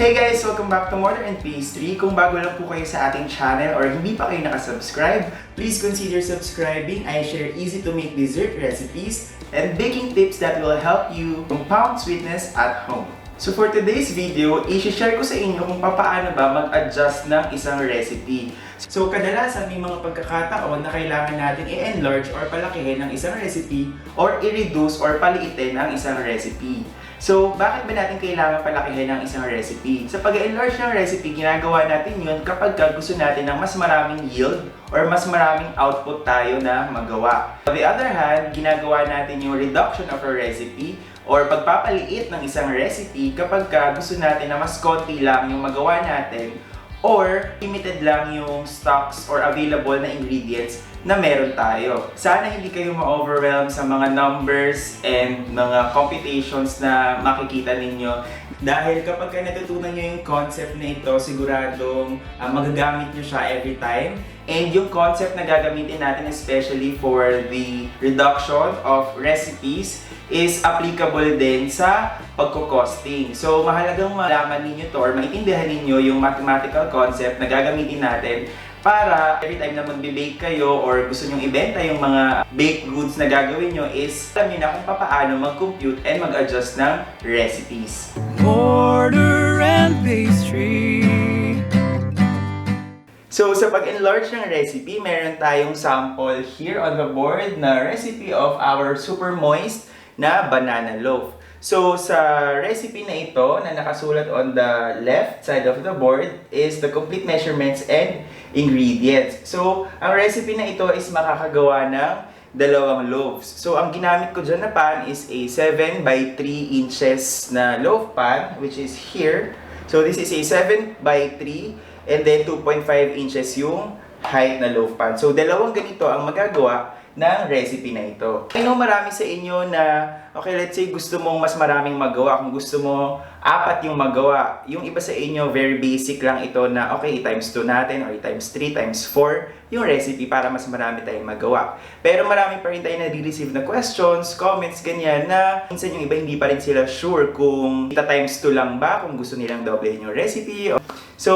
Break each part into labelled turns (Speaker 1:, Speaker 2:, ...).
Speaker 1: Hey guys! Welcome back to Mortar and Pastry. Kung bago lang po kayo sa ating channel or hindi pa kayo nakasubscribe, please consider subscribing. I share easy to make dessert recipes and baking tips that will help you compound sweetness at home. So for today's video, i-share ko sa inyo kung paano ba mag-adjust ng isang recipe. So kadalasan may mga pagkakataon na kailangan natin i-enlarge or palakihin ng isang recipe or i-reduce or paliitin ang isang recipe. So, bakit ba natin kailangan palakihin ng isang recipe? Sa pag-enlarge ng recipe, ginagawa natin yun kapag gusto natin ng mas maraming yield or mas maraming output tayo na magawa. On the other hand, ginagawa natin yung reduction of a recipe or pagpapaliit ng isang recipe kapag gusto natin na mas konti lang yung magawa natin or limited lang yung stocks or available na ingredients na meron tayo. Sana hindi kayo ma-overwhelm sa mga numbers and mga computations na makikita ninyo. Dahil kapag natutunan nyo yung concept na ito, siguradong magagamit nyo siya every time. And yung concept na gagamitin natin especially for the reduction of recipes is applicable din sa pagko-costing. So, mahalagang malaman ninyo to or maintindihan ninyo yung mathematical concept na gagamitin natin para every time na magbe-bake kayo or gusto nyong ibenta yung mga baked goods na gagawin nyo is alam nyo na kung paano mag-compute and mag-adjust ng recipes.
Speaker 2: Mortar and Pastry.
Speaker 1: So, sa pag-enlarge ng recipe, meron tayong sample here on the board na recipe of our super moist na banana loaf. So, sa recipe na ito na nakasulat on the left side of the board is the complete measurements and ingredients. So, ang recipe na ito is makakagawa ng dalawang loaves. So, ang ginamit ko dyan na pan is a 7 by 3 inches na loaf pan, which is here. So, this is a 7 by 3 and then 2.5 inches yung height na loaf pan. So, dalawang ganito ang magagawa ng recipe na ito. I know marami sa inyo na, okay, let's say gusto mong mas maraming magawa. Kung gusto mo 4 yung magawa, yung iba sa inyo, very basic lang ito na, okay, times 2 natin or times 3, times 4 yung recipe para mas marami tayong magawa. Pero marami pa rin tayo na-receive na questions, comments, ganyan, na minsan yung iba hindi pa rin sila sure kung times 2 lang ba, kung gusto nilang doblehin yung recipe. So,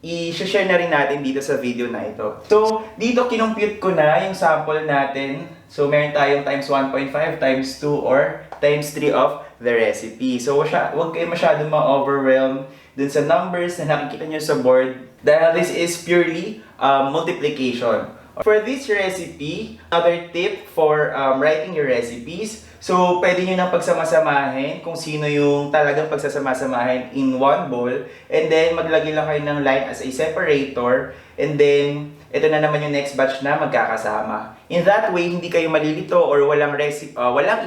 Speaker 1: i-share na rin natin dito sa video na ito. So, dito kinumpute ko na yung sample natin. So, meron tayong times 1.5, times 2, or times 3 of the recipe. So, huwag kayo masyadong ma-overwhelm dun sa numbers na nakikita nyo sa board dahil this is purely multiplication. For this recipe, another tip for writing your recipes, so pwede nyo nang pagsama-samahin kung sino yung talagang pagsasama-samahin in one bowl, and then maglagay lang kayo ng line as a separator, and then ito na naman yung next batch na magkakasama. In that way, hindi kayo malilito or walang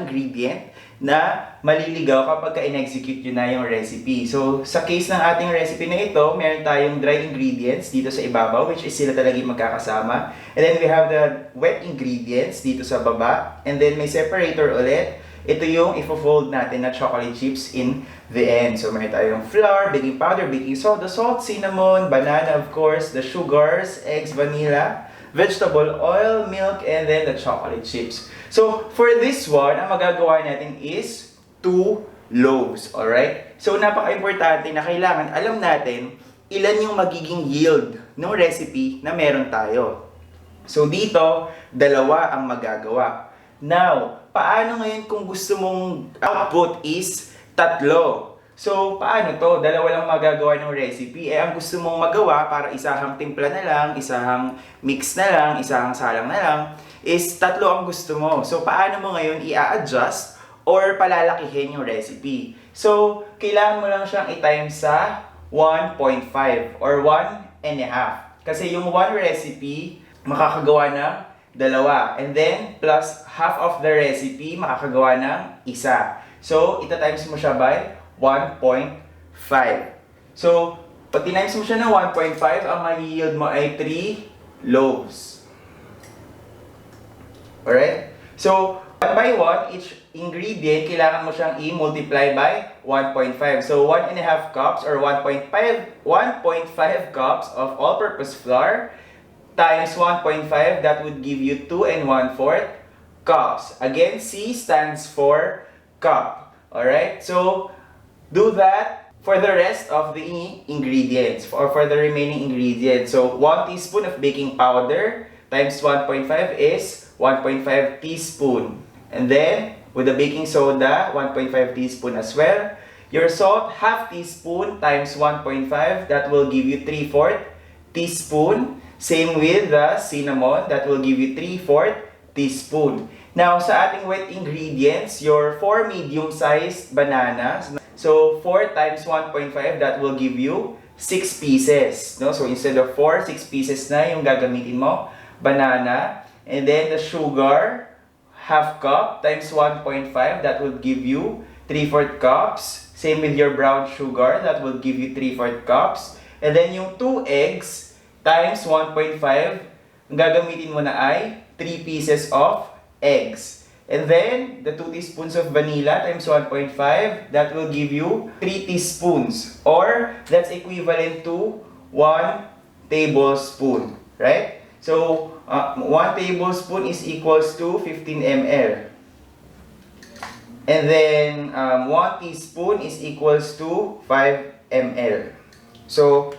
Speaker 1: ingredient na maliligaw kapag in-execute nyo na yung recipe. So, sa case ng ating recipe na ito, meron tayong dry ingredients dito sa ibabaw, which is sila talaga yung magkakasama. And then we have the wet ingredients dito sa baba. And then may separator ulit. Ito yung ifo-fold natin na chocolate chips in the end. So, meron tayong flour, baking powder, baking soda, salt, cinnamon, banana, of course, the sugars, eggs, vanilla, vegetable oil, milk, and then the chocolate chips. So, for this one, ang magagawa natin is 2 loaves, alright? So, napaka-importante na kailangan alam natin ilan yung magiging yield ng recipe na meron tayo. So, dito, 2 ang magagawa. Now, paano ngayon kung gusto mong output is 3? So, paano to? 2 lang magagawa ng recipe. Ang gusto mong magawa para isahang timpla na lang, isahang mix na lang, isahang salang na lang, is 3 ang gusto mo. So, paano mo ngayon i-adjust or palalakihin yung recipe? So, kailangan mo lang siyang i-times sa 1.5 or 1.5. Kasi yung 1 recipe, makakagawa ng 2. And then, plus half of the recipe, makakagawa ng 1. So, ita-times mo siya by 1.5. So, pag tinimes mo siya ng 1.5, ang ma-yield mo ay 3 loaves. Alright? So, 1 by 1, each ingredient, kailangan mo siyang i-multiply by 1.5. So, 1.5 cups or 1.5 cups of all-purpose flour times 1.5, that would give you 2 1/4 cups. Again, C stands for cup. Alright? So, do that for the rest of the ingredients, or for the remaining ingredients. So, 1 teaspoon of baking powder times 1.5 is 1.5 teaspoon. And then, with the baking soda, 1.5 teaspoon as well. Your salt, half teaspoon times 1.5, that will give you 3/4 teaspoon. Same with the cinnamon, that will give you 3/4 teaspoon. Now, sa ating wet ingredients, your 4 medium-sized bananas. So, 4 times 1.5, that will give you 6 pieces. No? So, instead of 4, 6 pieces na yung gagamitin mo, banana. And then, the sugar, half cup times 1.5, that will give you 3/4 cups. Same with your brown sugar, that will give you 3/4 cups. And then, yung 2 eggs times 1.5, ang gagamitin mo na ay 3 pieces of eggs. And then, the 2 teaspoons of vanilla times 1.5, that will give you 3 teaspoons. Or, that's equivalent to 1 tablespoon. Right? So, 1 tablespoon is equals to 15 ml. And then, 1 teaspoon is equals to 5 ml. So,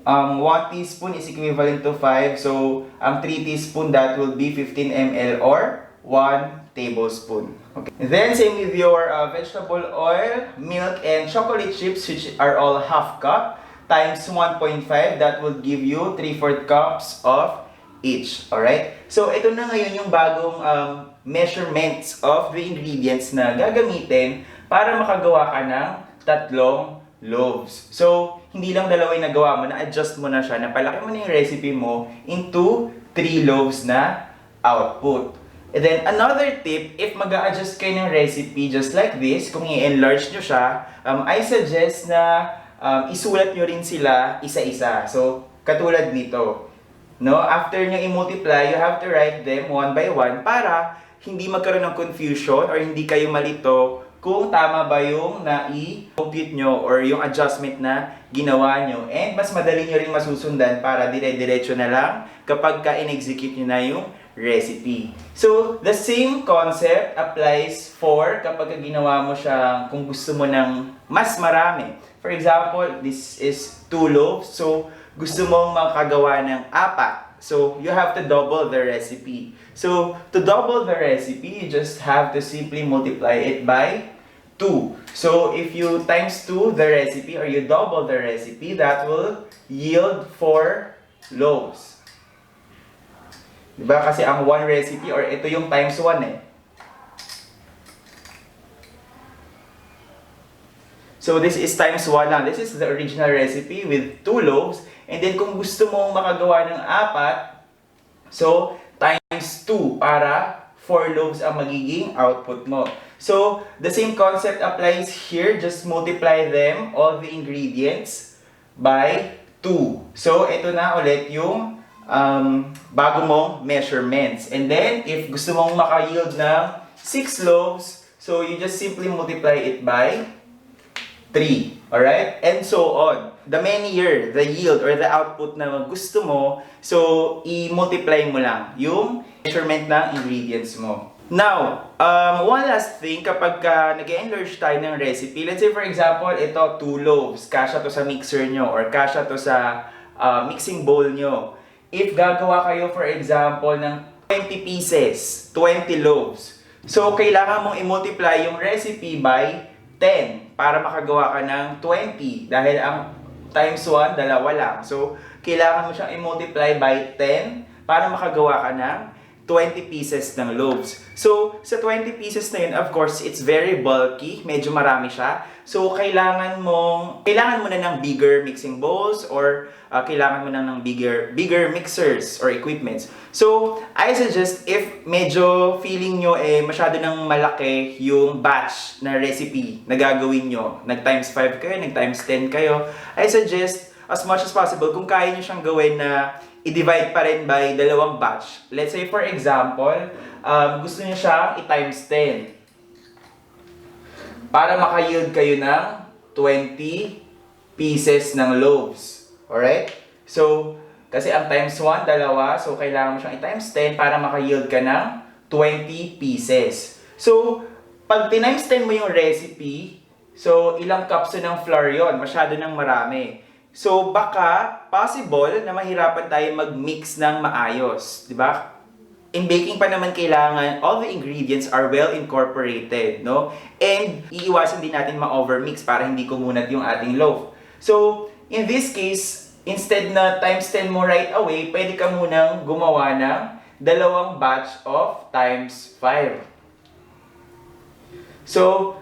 Speaker 1: 1 teaspoon is equivalent to 5. So, 3 teaspoon, that will be 15 ml or 1 tablespoon. Okay. Then, same with your vegetable oil, milk, and chocolate chips, which are all half cup, times 1.5, that will give you 3/4 cups of each. Alright? So, ito na ngayon yung bagong measurements of the ingredients na gagamitin para makagawa ka ng 3 loaves. So, hindi lang 2 yung nagawa mo, na-adjust mo na siya, napalaki mo na yung recipe mo into 3 loaves na output. And then, another tip, if mag-a-adjust kayo ng recipe just like this, kung i-enlarge nyo siya, I suggest na isulat nyo rin sila isa-isa. So, katulad nito. No? After nyo i-multiply, you have to write them one by one para hindi magkaroon ng confusion or hindi kayo malito kung tama ba yung na-i-compute nyo or yung adjustment na ginawa nyo. And mas madali nyo rin masusundan para dire-diretso na lang kapag ka-in-execute nyo na yung recipe. So, the same concept applies for kapag ginawa mo siya kung gusto mo ng mas marami. For example, this is 2 loaves. So, gusto mong makagawa ng 4. So, you have to double the recipe. So, to double the recipe, you just have to simply multiply it by 2. So, if you times 2 the recipe or you double the recipe, that will yield 4 loaves. Diba? Kasi ang 1 recipe or ito yung times 1 eh. So, this is times 1 lang. This is the original recipe with 2 loaves. And then, kung gusto mong makagawa ng 4, so, times 2 para 4 loaves ang magiging output mo. So, the same concept applies here. Just multiply them, all the ingredients, by 2. So, ito na ulit yung bago mong measurements. And then, if gusto mong maka-yield ng 6 loaves, so you just simply multiply it by 3. Alright? And so on. The many-year, the yield, or the output na gusto mo, so, i-multiply mo lang yung measurement ng ingredients mo. Now, one last thing, kapag nag-enlarge tayo ng recipe, let's say for example, ito, 2 loaves, kasya to sa mixer nyo, or kasya to sa mixing bowl nyo. If gagawa kayo, for example, ng 20 pieces, 20 loaves, so, kailangan mong i-multiply yung recipe by 10 para makagawa ka ng 20 dahil ang times 1, 2 lang. So, kailangan mo siyang i-multiply by 10 para makagawa ka ng 20 pieces ng loaves. So, sa 20 pieces na yun, of course, it's very bulky. Medyo marami siya. So, kailangan mo na ng bigger mixing bowls or kailangan mo na ng bigger mixers or equipments. So, I suggest if medyo feeling nyo masyado nang malaki yung batch na recipe na gagawin nyo, nag-times 5 kayo, nag-times 10 kayo, I suggest as much as possible, kung kaya nyo siyang gawin na i-divide pa rin by 2 batch. Let's say for example, gusto nyo siyang i-times 10 para maka-yield kayo ng 20 pieces ng loaves. Alright? So, kasi ang times 1, 2, so kailangan mo siyang i-times 10 para maka-yield ka ng 20 pieces. So, pag times 10 mo yung recipe, So, ilang cups ng flour yon? Masyado ng marami. So, baka possible na mahirapan tayo mag-mix ng maayos. Di ba? In baking pa naman kailangan all the ingredients are well incorporated, no? And iiwasan din natin ma-overmix para hindi kumunat yung ating loaf. So, in this case, instead na times 10 mo right away, pwede ka munang gumawa ng dalawang batch of times 5. So,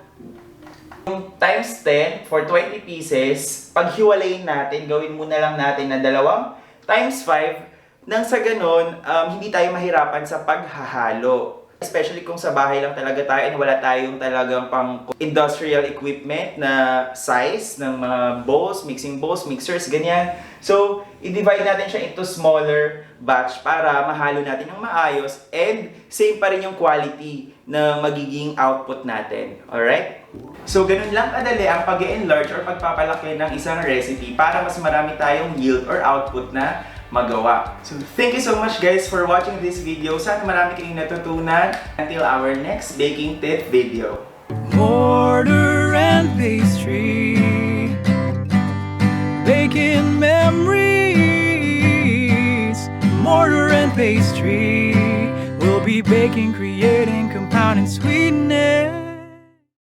Speaker 1: yung times 10 for 20 pieces, paghiwalayin natin, gawin muna lang natin na dalawang times 5 nang sa ganon, hindi tayo mahirapan sa paghahalo. Especially kung sa bahay lang talaga tayo and wala tayong talagang pang industrial equipment na size ng mga bowls, mixing bowls, mixers, ganyan. So, i-divide natin siya into smaller batch para mahalo natin ng maayos and same pa rin yung quality na magiging output natin. Alright? So, ganun lang kadali ang pag-enlarge or pagpapalaki ng isang recipe para mas marami tayong yield or output na magawa. So, thank you so much guys for watching this video. Sana marami kayong natutunan. Until our next baking tip video.
Speaker 2: Mortar and pastry, baking memories. Mortar and pastry, we'll be baking, creating, compounding sweetness.